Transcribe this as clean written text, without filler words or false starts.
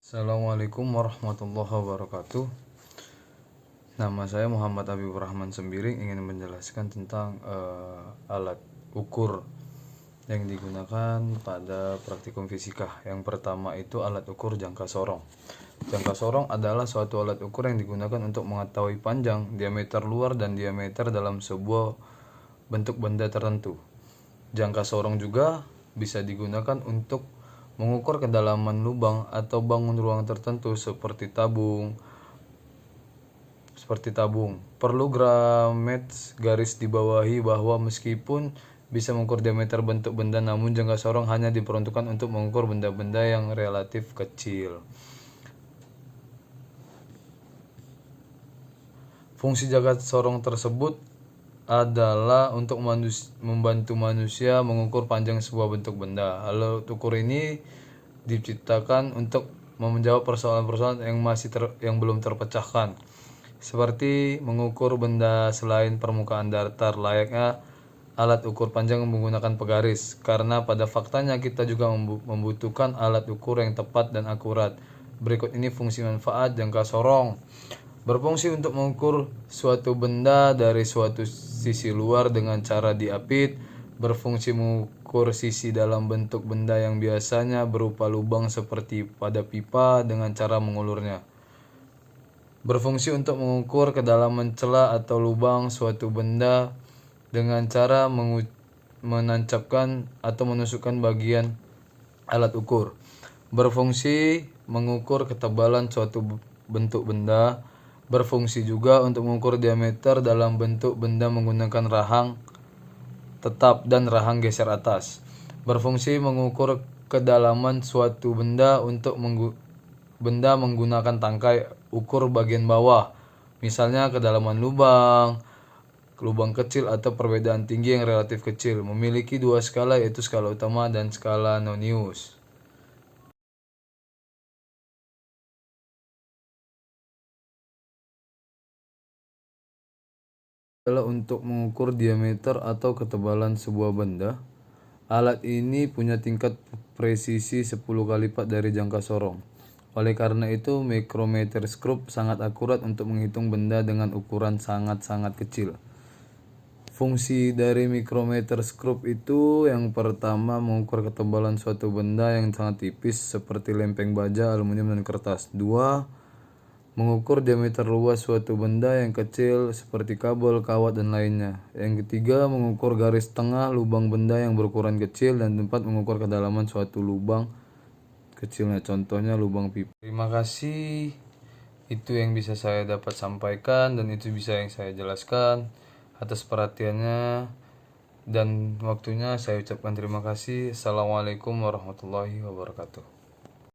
Assalamualaikum warahmatullahi wabarakatuh. Nama saya Muhammad Habibur Rahman Sembiring, ingin menjelaskan tentang alat ukur yang digunakan pada praktikum fisika. Yang pertama itu alat ukur jangka sorong. Jangka sorong adalah suatu alat ukur yang digunakan untuk mengetahui panjang, diameter luar, dan diameter dalam sebuah bentuk benda tertentu. Jangka sorong juga bisa digunakan untuk mengukur kedalaman lubang atau bangun ruang tertentu seperti tabung. Perlu garis dibawahi bahwa meskipun bisa mengukur diameter bentuk benda, namun jangka sorong hanya diperuntukkan untuk mengukur benda-benda yang relatif kecil. Fungsi jangka sorong tersebut adalah untuk membantu manusia mengukur panjang sebuah bentuk benda. Alat ukur ini diciptakan untuk menjawab persoalan-persoalan yang belum terpecahkan, seperti mengukur benda selain permukaan datar. Layaknya alat ukur panjang menggunakan pegaris, karena pada faktanya kita juga membutuhkan alat ukur yang tepat dan akurat. Berikut ini fungsi manfaat jangka sorong. Berfungsi untuk mengukur suatu benda dari suatu sisi luar dengan cara diapit. Berfungsi mengukur sisi dalam bentuk benda yang biasanya berupa lubang seperti pada pipa dengan cara mengulurnya. Berfungsi untuk mengukur kedalaman celah atau lubang suatu benda dengan cara menancapkan atau menusukkan bagian alat ukur. Berfungsi mengukur ketebalan suatu bentuk benda. Berfungsi juga untuk mengukur diameter dalam bentuk benda menggunakan rahang tetap dan rahang geser atas. Berfungsi mengukur kedalaman suatu benda untuk benda menggunakan tangkai ukur bagian bawah, misalnya kedalaman lubang kecil atau perbedaan tinggi yang relatif kecil. Memiliki dua skala, yaitu skala utama dan skala Nonius. Adalah untuk mengukur diameter atau ketebalan sebuah benda. Alat ini punya tingkat presisi 10 kali lipat dari jangka sorong. Oleh karena itu, mikrometerskop sangat akurat untuk menghitung benda dengan ukuran sangat-sangat kecil. Fungsi dari mikrometerskop itu yang pertama, mengukur ketebalan suatu benda yang sangat tipis seperti lempeng baja, aluminium, dan kertas. 2. Mengukur diameter luas suatu benda yang kecil seperti kabel, kawat, dan lainnya. Yang ketiga, mengukur garis tengah lubang benda yang berukuran kecil. Dan 4. Mengukur kedalaman suatu lubang kecilnya, contohnya lubang pipa. Terima kasih. Itu yang bisa saya dapat sampaikan dan itu bisa yang saya jelaskan. Atas perhatiannya dan waktunya saya ucapkan terima kasih. Assalamualaikum warahmatullahi wabarakatuh.